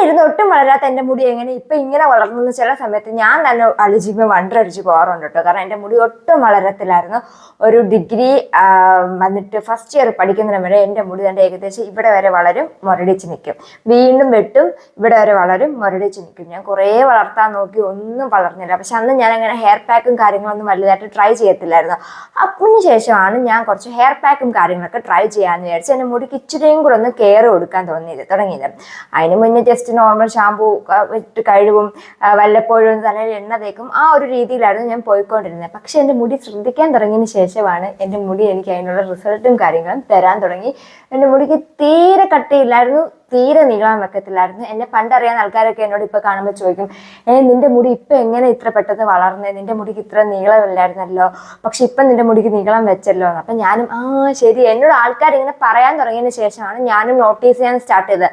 ഇരുന്ന് ഒട്ടും വളരാത്ത എൻ്റെ മുടി എങ്ങനെ ഇപ്പം ഇങ്ങനെ വളർന്നു ചില സമയത്ത് ഞാൻ തന്നെ ആലോചിക്കുമ്പോൾ വണ്ടടിച്ച് പോകാറുണ്ട് കേട്ടോ. കാരണം എൻ്റെ മുടി ഒട്ടും വളരത്തില്ലായിരുന്നു. ഒരു ഡിഗ്രി വന്നിട്ട് ഫസ്റ്റ് ഇയർ പഠിക്കുന്നതിന് വരെ എൻ്റെ മുടി തന്നെ ഏകദേശം ഇവിടെ വരെ വളരും, മുരടിച്ച് നിൽക്കും. വീണ്ടും വെട്ടും, ഇവിടെ വരെ വളരും, മുരടിച്ച് നിൽക്കും. ഞാൻ കുറേ വളർത്താൻ നോക്കി, ഒന്നും വളർന്നില്ല. പക്ഷെ അന്ന് ഞാൻ അങ്ങനെ ഹെയർ പാക്കും കാര്യങ്ങളൊന്നും വലുതായിട്ട് ട്രൈ ചെയ്യത്തില്ലായിരുന്നു. അതിന് ശേഷമാണ് ഞാൻ കുറച്ച് ഹെയർ പാക്കും കാര്യങ്ങളൊക്കെ ട്രൈ ചെയ്യാമെന്ന് വിചാരിച്ച് എൻ്റെ മുടിക്ക് ഇച്ചിരിയും കൂടെ ഒന്ന് കെയർ കൊടുക്കാൻ തുടങ്ങിയത്. അതിന് മുന്നേ ജസ്റ്റ് നോർമൽ ഷാമ്പൂ ഇട്ട് കഴുകും, വല്ലപ്പോഴും തലയിൽ എണ്ണ തേക്കും, ആ ഒരു രീതിയിലായിരുന്നു ഞാൻ പോയിക്കൊണ്ടിരുന്നത്. പക്ഷെ എൻ്റെ മുടി ശ്രദ്ധിക്കാൻ തുടങ്ങിയതിന് ശേഷമാണ് എൻ്റെ മുടി എനിക്ക് അതിനുള്ള റിസൾട്ടും കാര്യങ്ങളും തരാൻ തുടങ്ങി. എൻ്റെ മുടിക്ക് തീരെ കട്ടിയില്ലായിരുന്നു, തീരെ നീളം വെക്കത്തില്ലായിരുന്നു. എന്നെ പണ്ടറിയാവുന്ന ആൾക്കാരൊക്കെ എന്നോട് ഇപ്പൊ കാണുമ്പോൾ ചോദിക്കും, നിന്റെ മുടി ഇപ്പൊ എങ്ങനെ ഇത്ര പെട്ടെന്ന് വളർന്നേ, നിന്റെ മുടിക്ക് ഇത്ര നീളമില്ലായിരുന്നല്ലോ, പക്ഷെ ഇപ്പൊ നിന്റെ മുടിക്ക് നീളം വെച്ചല്ലോ. അപ്പൊ ഞാനും ശരി, എന്നോട് ആൾക്കാർ ഇങ്ങനെ പറയാൻ തുടങ്ങിയതിന് ശേഷമാണ് ഞാനും നോട്ടീസ് ചെയ്യാൻ സ്റ്റാർട്ട് ചെയ്തത്.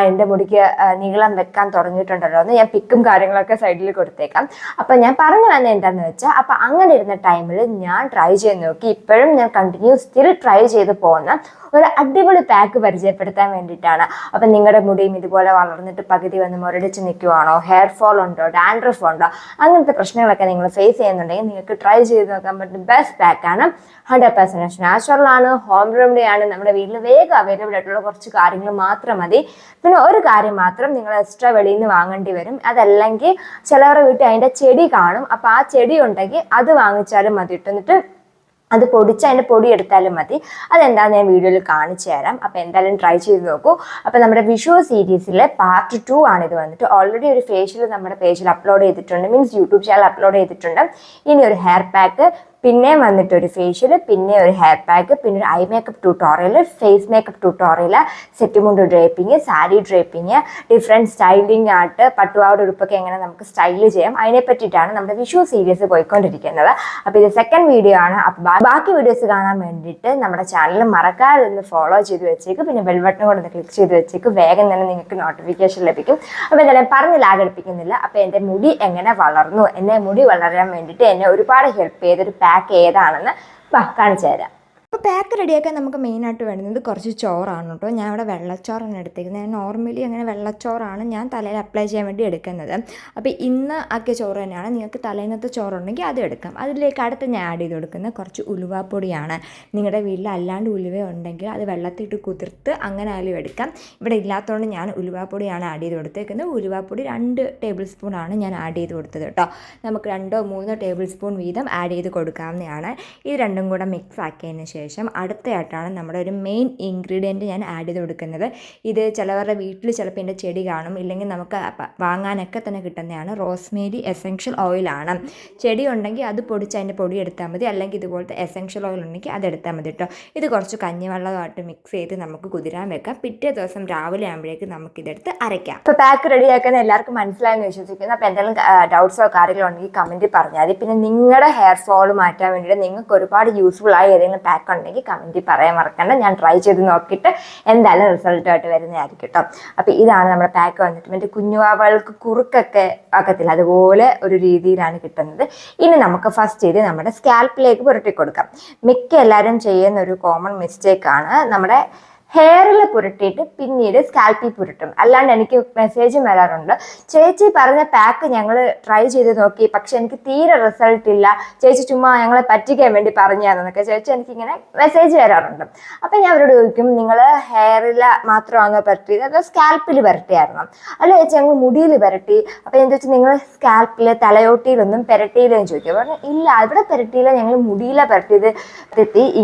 എൻ്റെ മുടിക്ക് നീളം വെക്കാൻ തുടങ്ങിയിട്ടുണ്ടല്ലോ എന്ന്. ഞാൻ പിക്കും കാര്യങ്ങളൊക്കെ സൈഡിൽ കൊടുത്തേക്കാം. അപ്പൊ ഞാൻ പറഞ്ഞു വന്നത് എന്താന്ന് വെച്ചാൽ, അപ്പൊ അങ്ങനെ ഇരുന്ന ടൈമിൽ ഞാൻ ട്രൈ ചെയ്ത് നോക്കി. ഇപ്പോഴും ഞാൻ സ്റ്റിൽ ട്രൈ ചെയ്ത് പോകുന്ന ഒരു അടിപൊളി പാക്ക് പരിചയപ്പെടുത്താൻ വേണ്ടിയിട്ടാണ്. അപ്പൊ നിങ്ങളുടെ മുടിയും ഇതുപോലെ വളർന്നിട്ട് പകുതി വന്ന് മുരടിച്ച് നിൽക്കുവാണോ, ഹെയർ ഫോൾ ഉണ്ടോ, ഡാൻഡ്രഫ് ഉണ്ടോ, അങ്ങനത്തെ പ്രശ്നങ്ങളൊക്കെ നിങ്ങൾ ഫേസ് ചെയ്യുന്നുണ്ടെങ്കിൽ നിങ്ങൾക്ക് ട്രൈ ചെയ്ത് നോക്കാൻ പറ്റുന്ന ബെസ്റ്റ് പാക്കാണ്. 100% നാച്ചുറൽ ആണ്, ഹോം റെമഡി ആണ്. നമ്മുടെ വീട്ടിൽ വേഗം അവൈലബിൾ ആയിട്ടുള്ള കുറച്ച് കാര്യങ്ങൾ മാത്രം മതി. പിന്നെ ഒരു കാര്യം മാത്രം നിങ്ങൾ എക്സ്ട്രാ വെളിയിൽ നിന്ന് വാങ്ങേണ്ടി വരും. അതല്ലെങ്കിൽ ചിലവരുടെ വീട്ടിൽ അതിൻ്റെ ചെടി കാണും. അപ്പോൾ ആ ചെടി ഉണ്ടെങ്കിൽ അത് വാങ്ങിച്ചാലും മതി. എന്നിട്ട് അത് പൊടിച്ച് അതിൻ്റെ പൊടി എടുത്താലും മതി. അതെന്താണെന്ന് ഞാൻ വീഡിയോയിൽ കാണിച്ചു തരാം. അപ്പോൾ എന്തായാലും ട്രൈ ചെയ്ത് നോക്കൂ. അപ്പോൾ നമ്മുടെ വിഷു സീരീസിലെ പാർട്ട് 2 ആണിത് വന്നിട്ട്. ഓൾറെഡി ഒരു ഫേഷ്യൽ നമ്മുടെ പേജിൽ അപ്ലോഡ് ചെയ്തിട്ടുണ്ട്, മീൻസ് യൂട്യൂബ് ചാനൽ അപ്ലോഡ് ചെയ്തിട്ടുണ്ട്. ഇനി ഒരു ഹെയർ പാക്ക്, പിന്നെ വന്നിട്ട് ഒരു ഫേഷ്യൽ, പിന്നെ ഒരു ഹെയർ പാക്ക്, പിന്നെ ഒരു eye makeup tutorial, face makeup tutorial, set mundu draping, sari draping, different styling ആയിട്ട് പട്ടുപാവാട ഉടുപ്പൊക്കെ എങ്ങനെ നമുക്ക് സ്റ്റൈൽ ചെയ്യാം, അതിനെ പറ്റിയിട്ടാണ് നമ്മുടെ വിഷു സീരീസ് പോയിക്കൊണ്ടിരിക്കുന്നത്. അപ്പോൾ ഇത് സെക്കൻഡ് വീഡിയോ ആണ്. അപ്പോൾ ബാക്കി വീഡിയോസ് കാണാൻ വേണ്ടിയിട്ട് നമ്മുടെ ചാനൽ മറക്കാതെ ഒന്ന് ഫോളോ ചെയ്ത് വെച്ചേക്ക്. പിന്നെ ബെൽ ബട്ടൺ കൂടെ ഒന്ന് ക്ലിക്ക് ചെയ്ത് വെച്ചേക്ക്. വേഗം തന്നെ നിങ്ങൾക്ക് നോട്ടിഫിക്കേഷൻ ലഭിക്കും. അപ്പോൾ എന്തായാലും പറഞ്ഞ് ലാഗടിപ്പിക്കുന്നില്ല. അപ്പോൾ എൻ്റെ മുടി എങ്ങനെ വളർന്നു, എന്നെ മുടി വളരാൻ വേണ്ടിയിട്ട് എന്നെ ഒരുപാട് ഹെൽപ്പ് ചെയ്തൊരു പാക്ക് ഏതാണെന്ന് കാണിച്ചു തരാം. അപ്പോൾ പാക്ക് റെഡിയാക്കാൻ നമുക്ക് മെയിനായിട്ട് വേണ്ടുന്നത് കുറച്ച് ചോറാണ് കേട്ടോ. ഞാൻ ഇവിടെ വെള്ളച്ചോറാണ് എടുത്തേക്കുന്നത്. ഞാൻ നോർമലി അങ്ങനെ വെള്ളച്ചോറാണ് ഞാൻ തലയിൽ അപ്ലൈ ചെയ്യാൻ വേണ്ടി എടുക്കുന്നത്. അപ്പോൾ ഇന്ന് ആക്കിയ ചോറ് തന്നെയാണ്. നിങ്ങൾക്ക് തലേന്നത്തെ ചോറുണ്ടെങ്കിൽ അത് എടുക്കാം. അതിലേക്ക് അടുത്ത് ഞാൻ ആഡ് ചെയ്ത് കൊടുക്കുന്നത് കുറച്ച് ഉലുവാപ്പൊടിയാണ്. നിങ്ങളുടെ വീട്ടിൽ അല്ലാണ്ട് ഉലുവ ഉണ്ടെങ്കിൽ അത് വെള്ളത്തിട്ട് കുതിർത്ത് അങ്ങനെ ആയാലും എടുക്കാം. ഇവിടെ ഇല്ലാത്തതുകൊണ്ട് ഞാൻ ഉലുവാപ്പൊടിയാണ് ആഡ് ചെയ്ത് കൊടുത്തേക്കുന്നത്. ഉലുവാപ്പൊടി 2 ടേബിൾ സ്പൂണാണ് ഞാൻ ആഡ് ചെയ്ത് കൊടുത്തത് കേട്ടോ. നമുക്ക് 2-3 ടേബിൾ സ്പൂൺ വീതം ആഡ് ചെയ്ത് കൊടുക്കാവുന്നതാണ്. ഇത് രണ്ടും കൂടെ മിക്സ് ആക്കിയതിന് ശേഷം അടുത്തയായിട്ടാണ് നമ്മുടെ ഒരു മെയിൻ ഇൻഗ്രീഡിയൻറ്റ് ഞാൻ ആഡ് ചെയ്ത് കൊടുക്കുന്നത്. ഇത് ചിലവരുടെ വീട്ടിൽ ചിലപ്പോൾ എൻ്റെ ചെടി കാണും, ഇല്ലെങ്കിൽ നമുക്ക് വാങ്ങാനൊക്കെ തന്നെ കിട്ടുന്നതാണ്. റോസ്മേരി എസെൻഷ്യൽ ഓയിലാണ്. ചെടി ഉണ്ടെങ്കിൽ അത് പൊടിച്ച് അതിൻ്റെ പൊടി എടുത്താൽ മതി, അല്ലെങ്കിൽ ഇതുപോലത്തെ എസെൻഷ്യൽ ഓയിൽ ഉണ്ടെങ്കിൽ അതെടുത്താൽ മതി കേട്ടോ. ഇത് കുറച്ച് കഞ്ഞിവെള്ളമായിട്ട് മിക്സ് ചെയ്ത് നമുക്ക് കുതിരാൻ വെക്കാം. പിറ്റേ ദിവസം രാവിലെ ആകുമ്പോഴേക്കും നമുക്കിതെടുത്ത് അരയ്ക്കാം. ഇപ്പോൾ പാക്ക് റെഡിയാക്കുന്ന എല്ലാവർക്കും മനസ്സിലായെന്ന് വിശ്വസിക്കുന്നു. അപ്പോൾ എന്തെങ്കിലും ഡൗട്ട്സോ കാര്യങ്ങളോ ഉണ്ടെങ്കിൽ കമൻറ്റിൽ പറഞ്ഞാൽ മതി. പിന്നെ നിങ്ങളുടെ ഹെയർ ഫോൾ മാറ്റാൻ വേണ്ടിയിട്ട് നിങ്ങൾക്ക് ഒരുപാട് യൂസ്ഫുൾ ആയ ഏതെങ്കിലും പാക്ക് ഉണ്ടെങ്കിൽ കമൻറ്റിൽ പറയാൻ മറക്കണ്ട. ഞാൻ ട്രൈ ചെയ്ത് നോക്കിയിട്ട് എന്തായാലും റിസൾട്ടായിട്ട് വരുന്നതായിരിക്കും കേട്ടോ. അപ്പോൾ ഇതാണ് നമ്മുടെ പാക്ക് വന്നിട്ട്. മറ്റേ കുഞ്ഞുവാവകൾക്ക് കുറുക്കൊക്കെ ആക്കത്തില്ല, അതുപോലെ ഒരു രീതിയിലാണ് കിട്ടുന്നത്. ഇനി നമുക്ക് ഫസ്റ്റ് ഇത് നമ്മുടെ സ്കാൽപ്പിലേക്ക് പുരട്ടി കൊടുക്കാം. മിക്ക എല്ലാവരും ചെയ്യുന്ന ഒരു കോമൺ മിസ്റ്റേക്കാണ് നമ്മുടെ ഹെയറിൽ പുരട്ടിയിട്ട് പിന്നീട് സ്കാൽപ്പിൽ പുരട്ടും. അല്ലാണ്ട് എനിക്ക് മെസ്സേജും വരാറുണ്ട്, ചേച്ചി പറഞ്ഞ പാക്ക് ഞങ്ങൾ ട്രൈ ചെയ്ത് നോക്കി, പക്ഷെ എനിക്ക് തീരെ റിസൾട്ട് ഇല്ല, ചേച്ചി ചുമ്മാ ഞങ്ങളെ പറ്റിക്കാൻ വേണ്ടി പറഞ്ഞാന്നൊക്കെ ചേച്ചി എനിക്കിങ്ങനെ മെസ്സേജ് വരാറുണ്ട്. അപ്പം ഞാൻ അവരോട് ചോദിക്കും, നിങ്ങൾ ഹെയറിൽ മാത്രമാണോ പുരട്ടിയത് അതോ സ്കാൽപ്പിൽ പുരട്ടിയായിരുന്നു? അല്ല ചേച്ചി ഞങ്ങൾ മുടിയിൽ പുരട്ടി. അപ്പം ഞാൻ ചോദിച്ചു, നിങ്ങൾ സ്കാൽപ്പിൽ തലയോട്ടിയിലൊന്നും പുരട്ടിയില്ലെന്ന് ചോദിക്കും. പറഞ്ഞു ഇല്ല, ഇവിടെ പുരട്ടിയില്ല, ഞങ്ങൾ മുടിയിലാണ് പുരട്ടിയത്.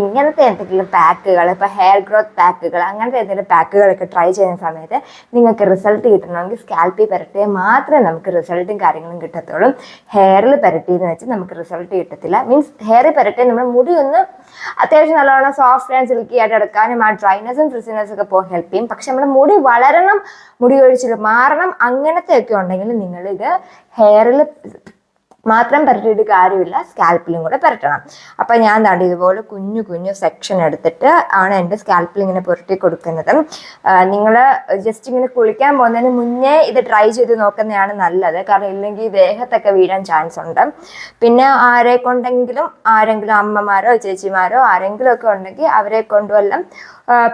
ഇങ്ങനത്തെ എന്തെങ്കിലും പാക്കുകൾ, ഇപ്പോൾ ഹെയർ ഗ്രോത്ത് പാക്കുകൾ, അങ്ങനത്തെ എന്തെങ്കിലും പാക്കുകളൊക്കെ ട്രൈ ചെയ്യുന്ന സമയത്ത് നിങ്ങൾക്ക് റിസൾട്ട് കിട്ടണമെങ്കിൽ സ്കാൽപ്പിൽ പുരട്ടിയാൽ മാത്രമേ നമുക്ക് റിസൾട്ടും കാര്യങ്ങളും കിട്ടത്തുള്ളൂ. ഹെയറിൽ പുരട്ടിയെന്ന് വെച്ച് നമുക്ക് റിസൾട്ട് കിട്ടത്തില്ല. മീൻസ് ഹെയറിൽ പുരട്ടിയാൽ നമ്മുടെ മുടി ഒന്ന് അത്യാവശ്യം നല്ലോണം സോഫ്റ്റ് ആൻഡ് സിൽക്കി ആയിട്ട് എടുക്കാനും ആ ഡ്രൈനെസ്സും ഫ്രിസിനെസ്സും ഒക്കെ പോകാൻ ഹെൽപ്പ് ചെയ്യും. പക്ഷെ നമ്മുടെ മുടി വളരണം, മുടി കൊഴിച്ചിൽ മാറണം, അങ്ങനത്തെ ഒക്കെ ഉണ്ടെങ്കിൽ നിങ്ങളിത് ഹെയറിൽ മാത്രം പുരട്ടിയിട്ട് കാര്യമില്ല, സ്കാൽപ്പിലും കൂടെ പുരട്ടണം. അപ്പം ഞാൻ താണ്ടി ഇതുപോലെ കുഞ്ഞു കുഞ്ഞു സെക്ഷൻ എടുത്തിട്ട് ആണ് എൻ്റെ സ്കാൽപ്പിൽ ഇങ്ങനെ പുരട്ടി കൊടുക്കുന്നത്. നിങ്ങൾ ജസ്റ്റ് ഇങ്ങനെ കുളിക്കാൻ പോകുന്നതിന് മുന്നേ ഇത് ട്രൈ ചെയ്ത് നോക്കുന്നതാണ് നല്ലത്. കാരണം ഇല്ലെങ്കിൽ ദേഹത്തൊക്കെ വീഴാൻ ചാൻസ് ഉണ്ട്. പിന്നെ ആരെങ്കിലും അമ്മമാരോ ചേച്ചിമാരോ ആരെങ്കിലും ഒക്കെ ഉണ്ടെങ്കിൽ അവരെ കൊണ്ടുവെല്ലാം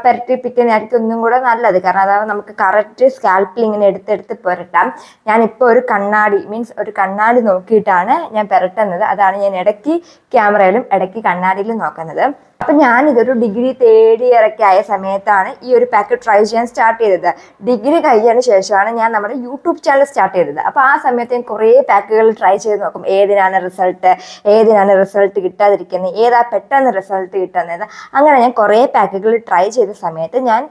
പുരട്ടിപ്പിക്കുന്നതായിരിക്കും ഒന്നും കൂടെ നല്ലത്. കാരണം അതാവുമ്പോൾ നമുക്ക് കറക്റ്റ് സ്കാൽപ്പിൽ ഇങ്ങനെ എടുത്തെടുത്ത് പുരട്ടാം. ഞാനിപ്പോൾ ഒരു കണ്ണാടി നോക്കിയിട്ടാണ് ഞാൻ പുരട്ടുന്നത്. അതാണ് ഞാൻ ഇടയ്ക്ക് ക്യാമറയിലും ഇടയ്ക്ക് കണ്ണാടിയിലും നോക്കുന്നത്. അപ്പം ഞാനിതൊരു ഡിഗ്രി തേർഡ് ഇയർ ഒക്കെ ആയ സമയത്താണ് ഈ ഒരു പാക്ക് ട്രൈ ചെയ്യാൻ സ്റ്റാർട്ട് ചെയ്തത്. ഡിഗ്രി കഴിഞ്ഞതിന് ശേഷമാണ് ഞാൻ നമ്മുടെ യൂട്യൂബ് ചാനൽ സ്റ്റാർട്ട് ചെയ്തത്. അപ്പോൾ ആ സമയത്ത് ഞാൻ കുറേ പാക്കുകൾ ട്രൈ ചെയ്ത് നോക്കും. ഏതിനാണ് റിസൾട്ട് കിട്ടാതിരിക്കുന്നത്, ഏതാ പെട്ടെന്ന് റിസൾട്ട് കിട്ടുന്നത്. അങ്ങനെ ഞാൻ കുറേ പാക്കുകൾ ട്രൈ ചെയ്ത സമയത്ത് ഞാൻ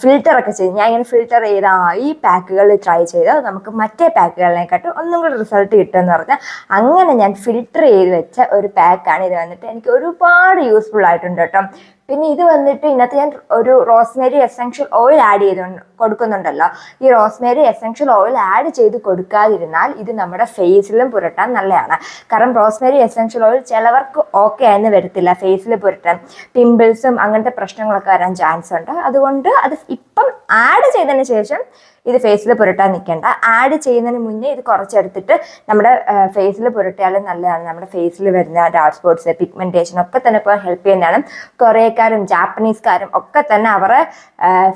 ഫിൽറ്ററൊക്കെ ചെയ്തു. ഞാൻ ഇങ്ങനെ ഫിൽറ്റർ ചെയ്ത ഈ പാക്കുകൾ ട്രൈ ചെയ്ത് നമുക്ക് മറ്റേ പാക്കുകളിനെക്കാട്ടും ഒന്നും കൂടി റിസൾട്ട് കിട്ടുമെന്ന് പറഞ്ഞാൽ അങ്ങനെ ഞാൻ ഫിൽറ്റർ ചെയ്ത് വെച്ച ഒരു പാക്കാണ് ഇത്. വന്നിട്ട് എനിക്ക് ഒരുപാട് യൂസ്ഫുൾ ആയിട്ടുണ്ട് കേട്ടോ. പിന്നെ ഇത് വന്നിട്ട് ഇതിനകത്ത് ഞാൻ ഒരു റോസ്മേരി എസെൻഷ്യൽ ഓയിൽ ആഡ് ചെയ്ത് കൊടുക്കുന്നുണ്ടല്ലോ. ഈ റോസ്മേരി എസെൻഷ്യൽ ഓയിൽ ആഡ് ചെയ്ത് കൊടുക്കാതിരുന്നാൽ ഇത് നമ്മുടെ ഫേസിലും പുരട്ടാൻ നല്ലതാണ്. കാരണം റോസ്മേരി എസെൻഷ്യൽ ഓയിൽ ചിലവർക്ക് ഓക്കെ ആയെന്ന് വരത്തില്ല ഫേസിൽ പുരട്ടാൻ. പിമ്പിൾസും അങ്ങനത്തെ പ്രശ്നങ്ങളൊക്കെ വരാൻ ചാൻസ് ഉണ്ട്. അതുകൊണ്ട് അത് ഇപ്പം ആഡ് ചെയ്തതിന് ശേഷം ഇത് ഫേസിൽ പുരട്ടാൻ നിൽക്കേണ്ട. ആഡ് ചെയ്യുന്നതിന് മുന്നേ ഇത് കുറച്ചെടുത്തിട്ട് നമ്മുടെ ഫേസിൽ പുരട്ടിയാലും നല്ലതാണ്. നമ്മുടെ ഫേസിൽ വരുന്ന ഡാർക്ക് സ്പോട്ട്സ്, പിഗ്മെൻറ്റേഷൻ ഒക്കെ തന്നെ ഇപ്പോൾ ഹെൽപ്പ് ചെയ്യുന്നതാണ്. കൊറിയക്കാരും ജാപ്പനീസുകാരും ഒക്കെ തന്നെ അവരുടെ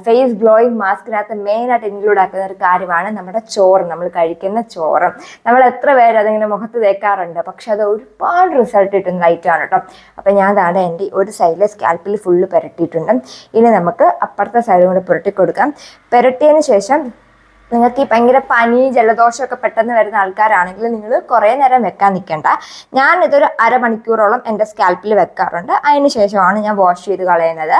ഫേസ് ഗ്ലോയിങ് മാസ്കിനകത്ത് മെയിനായിട്ട് ഇൻക്ലൂഡ് ആക്കുന്ന ഒരു കാര്യമാണ് നമ്മുടെ ചോറ്. നമ്മൾ കഴിക്കുന്ന ചോറ്. നമ്മൾ എത്ര പേര് അതിങ്ങനെ മുഖത്ത് തേക്കാറുണ്ട്, പക്ഷെ അത് ഒരുപാട് റിസൾട്ട് കിട്ടുന്ന ഐറ്റമാണ് കേട്ടോ. അപ്പം ഞാൻ താഴെ എൻ്റെ ഒരു സൈഡിലെ സ്കാൽപ്പിൽ ഫുള്ള് പുരട്ടിയിട്ടുണ്ട്. ഇനി നമുക്ക് അപ്പുറത്തെ സൈഡും കൂടെ പുരട്ടി കൊടുക്കാം. പുരട്ടിയതിന് ശേഷം നിങ്ങൾക്ക് ഈ ഭയങ്കര പനി ജലദോഷമൊക്കെ പെട്ടെന്ന് വരുന്ന ആൾക്കാരാണെങ്കിൽ നിങ്ങൾ കുറേ നേരം വെക്കാൻ നിൽക്കേണ്ട. ഞാനിതൊരു അരമണിക്കൂറോളം എൻ്റെ സ്കാൽപ്പിൽ വെക്കാറുണ്ട്. അതിന് ശേഷമാണ് ഞാൻ വാഷ് ചെയ്ത് കളയുന്നത്.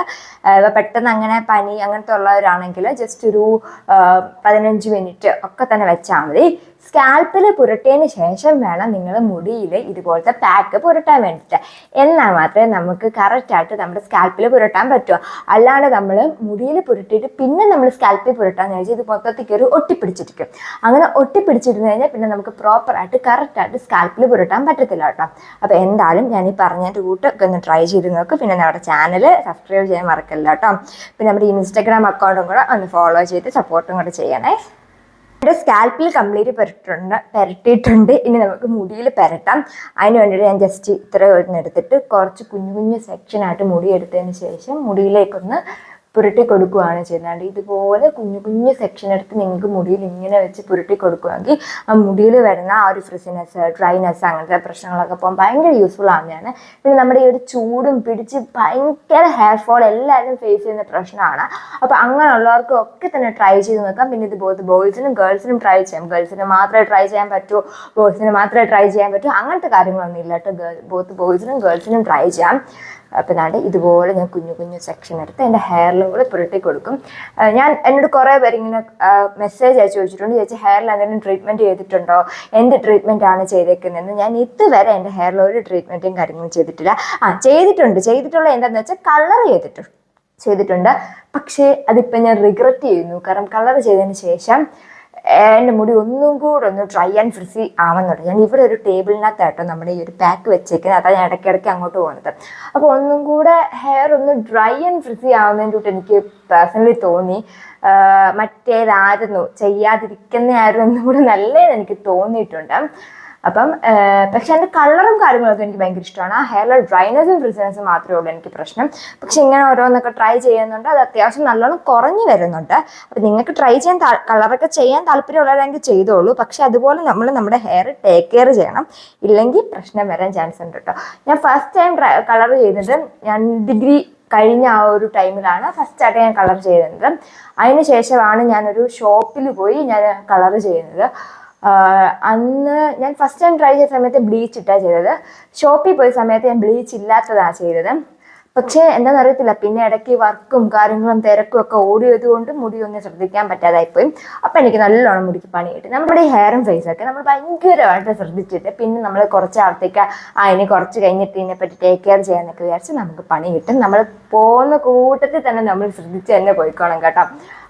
പെട്ടെന്ന് അങ്ങനെ പനി അങ്ങനത്തെ ഉള്ളവരാണെങ്കിൽ ജസ്റ്റ് ഒരു 15 മിനിറ്റ് ഒക്കെ തന്നെ വെച്ചാൽ മതി. സ്കാൽപ്പിൽ പുരട്ടിയതിന് ശേഷം വേണം നിങ്ങൾ മുടിയിൽ ഇതുപോലത്തെ പാക്ക് പുരട്ടാൻ വേണ്ടിയിട്ട്. എന്നാൽ മാത്രമേ നമുക്ക് കറക്റ്റായിട്ട് നമ്മുടെ സ്കാൽപ്പിൽ പുരട്ടാൻ പറ്റുമോ. അല്ലാണ്ട് നമ്മൾ മുടിയിൽ പുരട്ടിയിട്ട് പിന്നെ നമ്മൾ സ്കാൽപ്പിൽ പുരട്ടാന്ന് വെച്ചാൽ ഇത് മൊത്തത്തിൽ കയറി ഒട്ടിപ്പിടിച്ചിരിക്കും. അങ്ങനെ ഒട്ടിപ്പിടിച്ചിരുന്നു കഴിഞ്ഞാൽ പിന്നെ നമുക്ക് പ്രോപ്പറായിട്ട് കറക്റ്റായിട്ട് സ്കാൽപ്പിൽ പുരട്ടാൻ പറ്റത്തില്ല കേട്ടോ. അപ്പോൾ എന്തായാലും ഞാൻ ഈ പറഞ്ഞതിൻ്റെ കൂട്ടൊക്കെ ഒന്ന് ട്രൈ ചെയ്ത് നോക്കും. പിന്നെ നമ്മുടെ ചാനൽ സബ്സ്ക്രൈബ് ചെയ്യാൻ മറക്കല്ല കേട്ടോ. പിന്നെ നമ്മുടെ ഇൻസ്റ്റാഗ്രാം അക്കൗണ്ടും കൂടെ ഒന്ന് ഫോളോ ചെയ്ത് സപ്പോർട്ടും കൂടെ ചെയ്യണേ. എൻ്റെ സ്കാൽപ്പിൽ കംപ്ലീറ്റ് പുരട്ടിയിട്ടുണ്ട്. ഇനി നമുക്ക് മുടിയിൽ പുരട്ടാം. അതിന് വേണ്ടിയിട്ട് ഞാൻ ജസ്റ്റ് ഇത്ര എടുത്തിട്ട് കുറച്ച് കുഞ്ഞു കുഞ്ഞു സെക്ഷനായിട്ട് മുടി എടുത്തതിന് ശേഷം മുടിയിലേക്കൊന്ന് പുരട്ടി കൊടുക്കുകയാണ് ചെയ്യുന്നത്. ഇതുപോലെ കുഞ്ഞു കുഞ്ഞു സെക്ഷൻ എടുത്ത് നിങ്ങൾക്ക് മുടിയിൽ ഇങ്ങനെ വെച്ച് പുരട്ടി കൊടുക്കുകയാണെങ്കിൽ ആ മുടിയിൽ വരുന്ന ആ ഒരു ഫ്രിസിനെസ്, ഡ്രൈനെസ് അങ്ങനത്തെ പ്രശ്നങ്ങളൊക്കെ പോകാൻ ഭയങ്കര യൂസ്ഫുൾ ആവുന്നതാണ്. പിന്നെ നമ്മുടെ ഈ ഒരു ചൂടും പിടിച്ച് ഭയങ്കര ഹെയർ ഫോൾ എല്ലാവരും ഫേസ് ചെയ്യുന്ന പ്രശ്നമാണ്. അപ്പോൾ അങ്ങനെയുള്ളവർക്കും ഒക്കെ തന്നെ ട്രൈ ചെയ്ത് നോക്കാം. പിന്നെ ഇത് ബോയ്സിനും ഗേൾസിനും ട്രൈ ചെയ്യാം. ഗേൾസിന് മാത്രമേ ട്രൈ ചെയ്യാൻ പറ്റൂ, ബോയ്സിന് മാത്രമേ ട്രൈ ചെയ്യാൻ പറ്റൂ, അങ്ങനത്തെ കാര്യങ്ങളൊന്നും ഇല്ല കേട്ടോ. ബോയ്സിനും ഗേൾസിനും ട്രൈ ചെയ്യാം. അപ്പം നാട് ഇതുപോലെ ഞാൻ കുഞ്ഞു കുഞ്ഞു സെക്ഷൻ എടുത്ത് എൻ്റെ ഹെയറിലും കൂടെ പുരട്ടി കൊടുക്കും. എന്നോട് കുറേ പേര് ഇങ്ങനെ മെസ്സേജ് അയച്ചു ചോദിച്ചിട്ടുണ്ട്, ചേച്ചി ഹെയറിൽ എന്തെങ്കിലും ട്രീറ്റ്മെൻറ്റ് ചെയ്തിട്ടുണ്ടോ, എന്ത് ട്രീറ്റ്മെൻറ്റ് ആണ് ചെയ്തേക്കുന്നതെന്ന്. ഞാൻ ഇതുവരെ എൻ്റെ ഹെയറിൽ ഒരു ട്രീറ്റ്മെൻറ്റും കാര്യങ്ങളും ചെയ്തിട്ടില്ല. ചെയ്തിട്ടുള്ള എന്താണെന്ന് വെച്ചാൽ കളർ ചെയ്തിട്ടുണ്ട്. പക്ഷേ അതിപ്പോൾ ഞാൻ റിഗ്രറ്റ് ചെയ്യുന്നു. കാരണം കളർ ചെയ്തതിന് ശേഷം എൻ്റെ മുടി ഒന്നും കൂടെ ഒന്ന് ഡ്രൈ ആൻഡ് ഫ്രിസി ആവുന്നുണ്ട്. ഞാൻ ഇവിടെ ഒരു ടേബിളിനകത്തായിട്ടോ നമ്മുടെ ഈ ഒരു പാക്ക് വെച്ചേക്കുന്നത്. അതാണ് ഞാൻ ഇടയ്ക്കിടയ്ക്ക് അങ്ങോട്ട് പോകുന്നത്. അപ്പോൾ ഒന്നും കൂടെ ഹെയർ ഒന്ന് ഡ്രൈ ആൻഡ് ഫ്രിസി ആവുന്നതിൻ്റെ കൂട്ട് എനിക്ക് പേഴ്സണലി തോന്നി. മറ്റേതായിരുന്നു ചെയ്യാതിരിക്കുന്നതായിരുന്നു ഒന്നും കൂടെ നല്ലതെന്ന് എനിക്ക് തോന്നിയിട്ടുണ്ട്. അപ്പം പക്ഷെ എൻ്റെ കളറും കാര്യങ്ങളൊക്കെ എനിക്ക് ഭയങ്കര ഇഷ്ടമാണ്. ആ ഹെയറിലെ ഡ്രൈനെസ്സും ഫ്രിസിനെസ്സും മാത്രമേ ഉള്ളൂ എനിക്ക് പ്രശ്നം. പക്ഷെ ഇങ്ങനെ ഓരോന്നൊക്കെ ട്രൈ ചെയ്യുന്നുണ്ട്. അത് അത്യാവശ്യം നല്ലോണം കുറഞ്ഞു വരുന്നുണ്ട്. അപ്പം നിങ്ങൾക്ക് ട്രൈ ചെയ്യാൻ കളറൊക്കെ ചെയ്യാൻ താല്പര്യമുള്ളവരെങ്കിൽ ചെയ്തോളൂ. പക്ഷെ അതുപോലെ നമ്മൾ നമ്മുടെ ഹെയർ ടേക്ക് കെയർ ചെയ്യണം. ഇല്ലെങ്കിൽ പ്രശ്നം വരാൻ ചാൻസ് ഉണ്ട് കേട്ടോ. ഞാൻ ഫസ്റ്റ് ടൈം കളർ ചെയ്തത് ഞാൻ ഡിഗ്രി കഴിഞ്ഞ ആ ഒരു ടൈമിലാണ് ഫസ്റ്റായിട്ട് ഞാൻ കളർ ചെയ്യുന്നത്. അതിന് ശേഷമാണ് ഞാനൊരു ഷോപ്പിൽ പോയി ഞാൻ കളർ ചെയ്യുന്നത്. അന്ന് ഞാൻ ഫസ്റ്റ് ടൈം ട്രൈ ചെയ്ത സമയത്ത് ബ്ലീച്ച് ഇട്ടാണ് ചെയ്തത്. ഷോപ്പിൽ പോയ സമയത്ത് ഞാൻ ബ്ലീച്ച് ഇല്ലാത്തതാണ് ചെയ്തത്. പക്ഷേ എന്താണെന്ന് അറിയത്തില്ല, പിന്നെ ഇടയ്ക്ക് വർക്കും കാര്യങ്ങളും തിരക്കും ഒക്കെ ഓടിയതുകൊണ്ട് മുടി ഒന്നും ശ്രദ്ധിക്കാൻ പറ്റാതായിപ്പോയി. അപ്പം എനിക്ക് നല്ലോണം മുടിക്ക് പണി കിട്ടി. നമ്മുടെ ഈ ഹെയറും ഫേസൊക്കെ നമ്മൾ ഭയങ്കരമായിട്ട് ശ്രദ്ധിച്ചിട്ട് പിന്നെ നമ്മൾ കുറച്ച് ആളത്തേക്ക് ഇനി കുറച്ച് കഴിഞ്ഞിട്ട് ഇതിനെപ്പറ്റി ടേക്ക് കെയർ ചെയ്യാനൊക്കെ വിചാരിച്ച് നമുക്ക് പണി കിട്ടും. നമ്മൾ പോകുന്ന കൂട്ടത്തിൽ തന്നെ നമ്മൾ ശ്രദ്ധിച്ച് തന്നെ പോയിക്കോണം കേട്ടോ.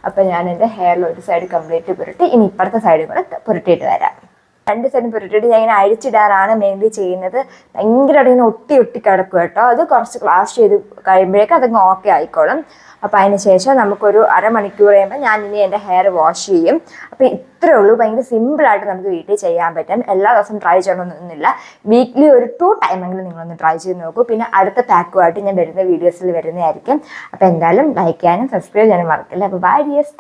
അപ്പം ഞാൻ എൻ്റെ ഹെയറിൽ ഒരു സൈഡ് കംപ്ലീറ്റ് പുരട്ടി, ഇനി ഇപ്പുറത്തെ സൈഡും കൂടെ പുരട്ടിയിട്ട് വരാം. 2 സൈഡും പുരട്ടിയിട്ട് ഞാൻ ഇങ്ങനെ അഴിച്ചിടാറാണ് മെയിൻലി ചെയ്യുന്നത്. ഭയങ്കരമായിട്ട് ഇങ്ങനെ ഒട്ടി കിടക്കും കേട്ടോ. അത് കുറച്ച് ക്ലാസ് ചെയ്ത് കഴിയുമ്പോഴേക്കും അതങ്ങ് ഓക്കെ ആയിക്കോളും. അപ്പോൾ അതിന് ശേഷം നമുക്കൊരു അരമണിക്കൂർ കഴിയുമ്പോൾ ഞാൻ ഇനി എൻ്റെ ഹെയർ വാഷ് ചെയ്യും. അപ്പോൾ ഇത്രയേ ഉള്ളൂ. ഭയങ്കര സിമ്പിളായിട്ട് നമുക്ക് വീട്ടിൽ ചെയ്യാൻ പറ്റും. എല്ലാ ദിവസവും ട്രൈ ചെയ്യണമെന്നൊന്നുമില്ല. വീക്ക്ലി ഒരു 2 ടൈമെങ്കിലും നിങ്ങളൊന്ന് ട്രൈ ചെയ്ത് നോക്കൂ. പിന്നെ അടുത്ത പാക്കുമായിട്ട് ഞാൻ വരുന്ന വീഡിയോസിൽ വരുന്നതായിരിക്കും. അപ്പോൾ എന്തായാലും ലൈക്ക് ചെയ്യാനും സബ്സ്ക്രൈബ് ചെയ്യാനും മറക്കില്ല. അപ്പോൾ ബൈ ഡിയേഴ്സ്.